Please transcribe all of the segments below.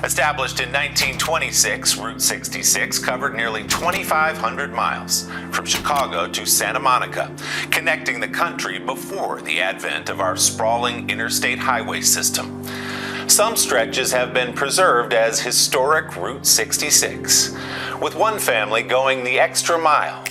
Established in 1926, Route 66 covered nearly 2,500 miles from Chicago to Santa Monica, connecting the country before the advent of our sprawling interstate highway system. Some stretches have been preserved as historic Route 66, with one family going the extra mile.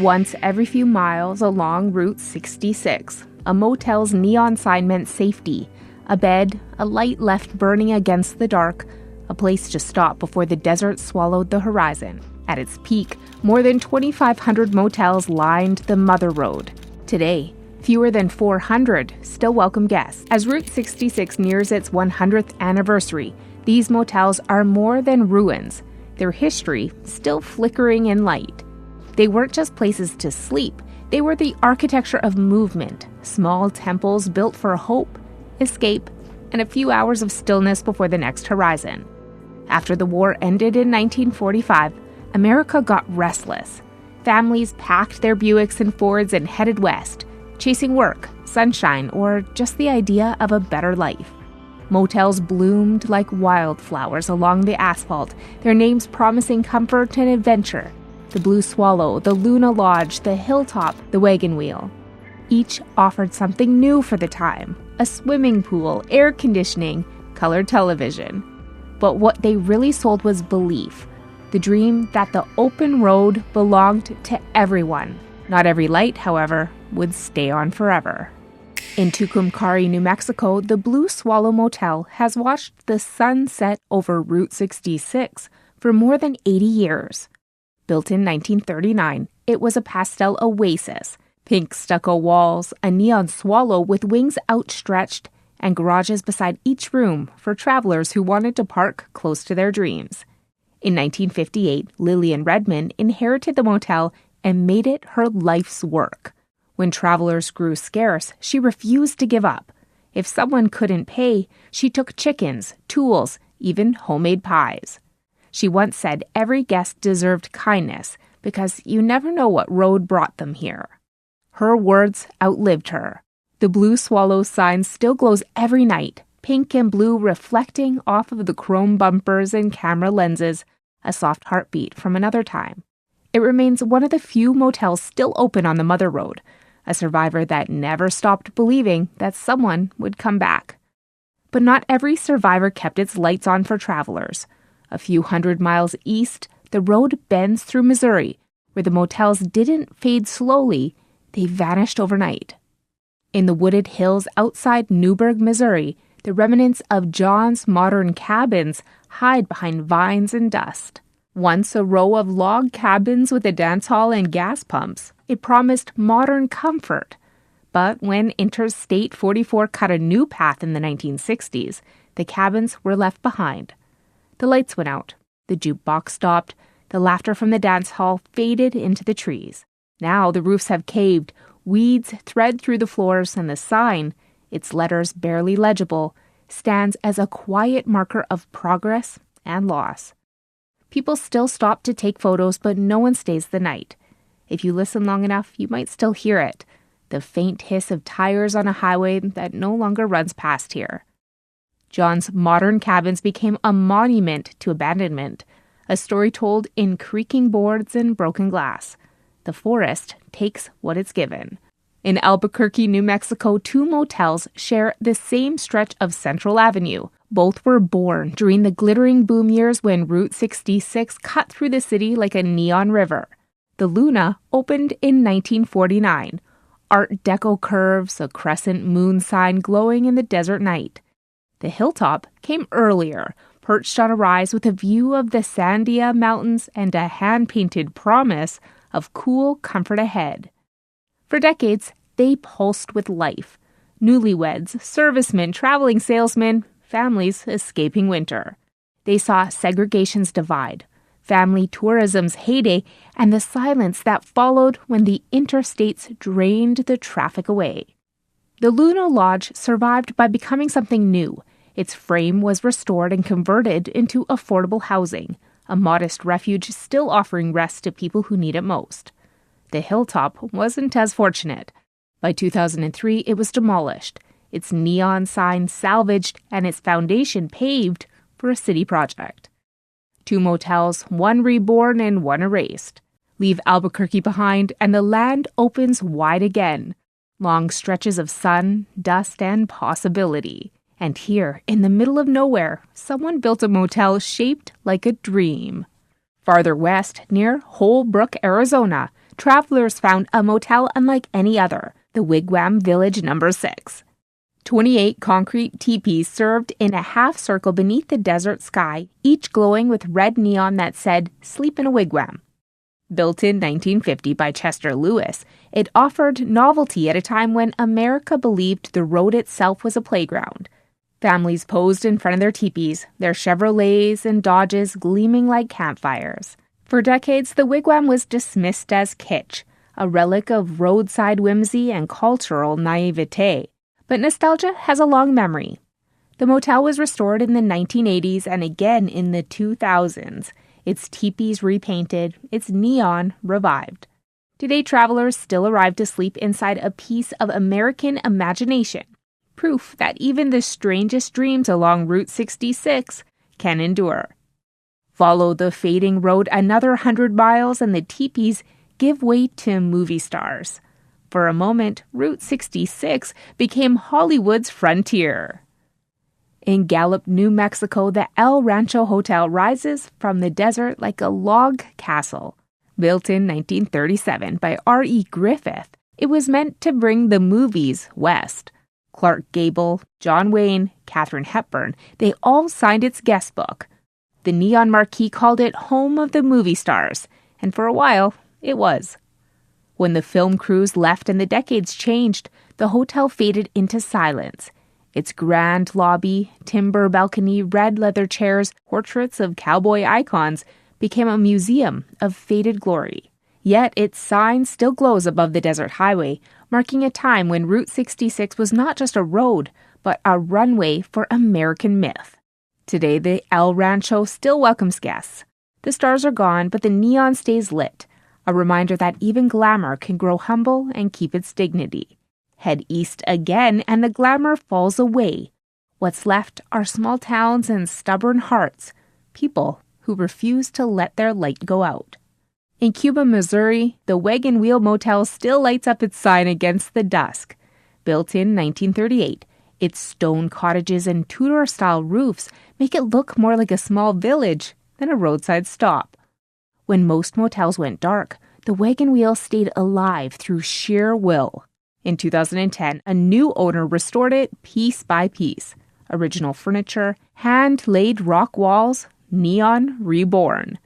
Once every few miles along Route 66, a motel's neon sign meant safety. A bed, a light left burning against the dark, a place to stop before the desert swallowed the horizon. At its peak, more than 2,500 motels lined the Mother Road. Today, fewer than 400 still welcome guests. As Route 66 nears its 100th anniversary, these motels are more than ruins, their history still flickering in light. They weren't just places to sleep, they were the architecture of movement, small temples built for hope, escape, and a few hours of stillness before the next horizon. After the war ended in 1945, America got restless. Families packed their Buicks and Fords and headed west, chasing work, sunshine, or just the idea of a better life. Motels bloomed like wildflowers along the asphalt, their names promising comfort and adventure. The Blue Swallow, the Luna Lodge, the Hilltop, the Wagon Wheel. Each offered something new for the time: a swimming pool, air conditioning, colored television. But what they really sold was belief, the dream that the open road belonged to everyone. Not every light, however, would stay on forever. In Tucumcari, New Mexico, the Blue Swallow Motel has watched the sun set over Route 66 for more than 80 years. Built in 1939, it was a pastel oasis. Pink stucco walls, a neon swallow with wings outstretched, and garages beside each room for travelers who wanted to park close to their dreams. In 1958, Lillian Redmond inherited the motel and made it her life's work. When travelers grew scarce, she refused to give up. If someone couldn't pay, she took chickens, tools, even homemade pies. She once said every guest deserved kindness because you never know what road brought them here. Her words outlived her. The Blue Swallow sign still glows every night, pink and blue reflecting off of the chrome bumpers and camera lenses, a soft heartbeat from another time. It remains one of the few motels still open on the Mother Road, a survivor that never stopped believing that someone would come back. But not every survivor kept its lights on for travelers. A few hundred miles east, the road bends through Missouri, where the motels didn't fade slowly, they vanished overnight. In the wooded hills outside Newburgh, Missouri, the remnants of John's modern cabins hide behind vines and dust. Once a row of log cabins with a dance hall and gas pumps, it promised modern comfort. But when Interstate 44 cut a new path in the 1960s, the cabins were left behind. The lights went out, the jukebox stopped, the laughter from the dance hall faded into the trees. Now the roofs have caved, weeds thread through the floors, and the sign, its letters barely legible, stands as a quiet marker of progress and loss. People still stop to take photos, but no one stays the night. If you listen long enough, you might still hear it, the faint hiss of tires on a highway that no longer runs past here. John's modern cabins became a monument to abandonment, a story told in creaking boards and broken glass. The forest takes what it's given. In Albuquerque, New Mexico, two motels share the same stretch of Central Avenue. Both were born during the glittering boom years when Route 66 cut through the city like a neon river. The Luna opened in 1949. Art Deco curves, a crescent moon sign glowing in the desert night. The Hilltop came earlier, perched on a rise with a view of the Sandia Mountains and a hand-painted promise of cool comfort ahead. For decades, they pulsed with life. Newlyweds, servicemen, traveling salesmen, families escaping winter. They saw segregation's divide, family tourism's heyday, and the silence that followed when the interstates drained the traffic away. The Luna Lodge survived by becoming something new. Its frame was restored and converted into affordable housing, a modest refuge still offering rest to people who need it most. The Hilltop wasn't as fortunate. By 2003, it was demolished, its neon sign salvaged and its foundation paved for a city project. 2 motels, one reborn and one erased. Leave Albuquerque behind and the land opens wide again. Long stretches of sun, dust, and possibility. And here, in the middle of nowhere, someone built a motel shaped like a dream. Farther west, near Holbrook, Arizona, travelers found a motel unlike any other, the Wigwam Village No. 6. 28 concrete teepees served in a half circle beneath the desert sky, each glowing with red neon that said, "Sleep in a wigwam." Built in 1950 by Chester Lewis, it offered novelty at a time when America believed the road itself was a playground. Families posed in front of their teepees, their Chevrolets and Dodges gleaming like campfires. For decades, the wigwam was dismissed as kitsch, a relic of roadside whimsy and cultural naivete. But nostalgia has a long memory. The motel was restored in the 1980s and again in the 2000s. Its teepees repainted, its neon revived. Today, travelers still arrive to sleep inside a piece of American imagination, proof that even the strangest dreams along Route 66 can endure. Follow the fading road another 100 miles and the teepees give way to movie stars. For a moment, Route 66 became Hollywood's frontier. In Gallup, New Mexico, the El Rancho Hotel rises from the desert like a log castle. Built in 1937 by R.E. Griffith, it was meant to bring the movies west. Clark Gable, John Wayne, Katharine Hepburn, they all signed its guest book. The neon marquee called it home of the movie stars, and for a while, it was. When the film crews left and the decades changed, the hotel faded into silence. Its grand lobby, timber balcony, red leather chairs, portraits of cowboy icons became a museum of faded glory. Yet its sign still glows above the desert highway, marking a time when Route 66 was not just a road, but a runway for American myth. Today, the El Rancho still welcomes guests. The stars are gone, but the neon stays lit, a reminder that even glamour can grow humble and keep its dignity. Head east again, and the glamour falls away. What's left are small towns and stubborn hearts, people who refuse to let their light go out. In Cuba, Missouri, the Wagon Wheel Motel still lights up its sign against the dusk. Built in 1938, its stone cottages and Tudor-style roofs make it look more like a small village than a roadside stop. When most motels went dark, the Wagon Wheel stayed alive through sheer will. In 2010, a new owner restored it piece by piece. Original furniture, hand-laid rock walls, neon reborn.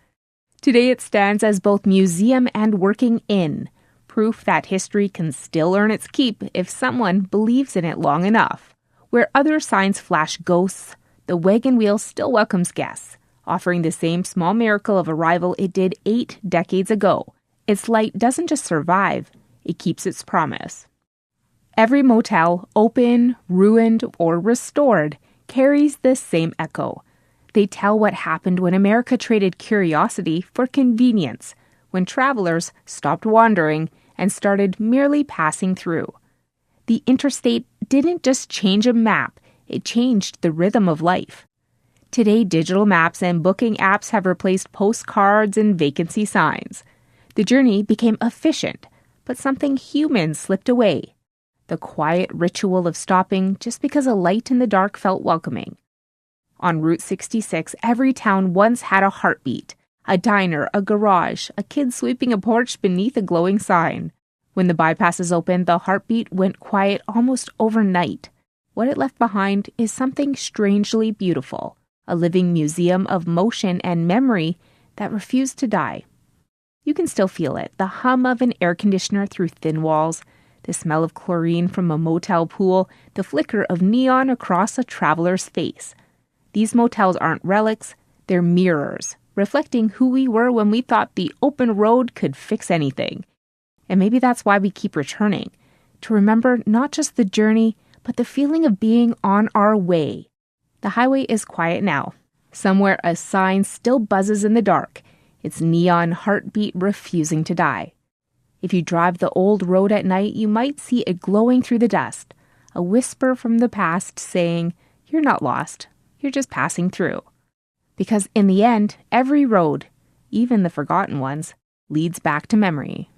Today it stands as both museum and working inn, proof that history can still earn its keep if someone believes in it long enough. Where other signs flash ghosts, the Wagon Wheel still welcomes guests, offering the same small miracle of arrival it did 8 decades ago. Its light doesn't just survive, it keeps its promise. Every motel, open, ruined, or restored, carries the same echo. They tell what happened when America traded curiosity for convenience, when travelers stopped wandering and started merely passing through. The interstate didn't just change a map, it changed the rhythm of life. Today, digital maps and booking apps have replaced postcards and vacancy signs. The journey became efficient, but something human slipped away. The quiet ritual of stopping just because a light in the dark felt welcoming. On Route 66, every town once had a heartbeat. A diner, a garage, a kid sweeping a porch beneath a glowing sign. When the bypasses opened, the heartbeat went quiet almost overnight. What it left behind is something strangely beautiful. A living museum of motion and memory that refused to die. You can still feel it, the hum of an air conditioner through thin walls, the smell of chlorine from a motel pool, the flicker of neon across a traveler's face. These motels aren't relics, they're mirrors, reflecting who we were when we thought the open road could fix anything. And maybe that's why we keep returning, to remember not just the journey, but the feeling of being on our way. The highway is quiet now. Somewhere a sign still buzzes in the dark, its neon heartbeat refusing to die. If you drive the old road at night, you might see it glowing through the dust, a whisper from the past saying, "You're not lost, you're just passing through." Because in the end, every road, even the forgotten ones, leads back to memory.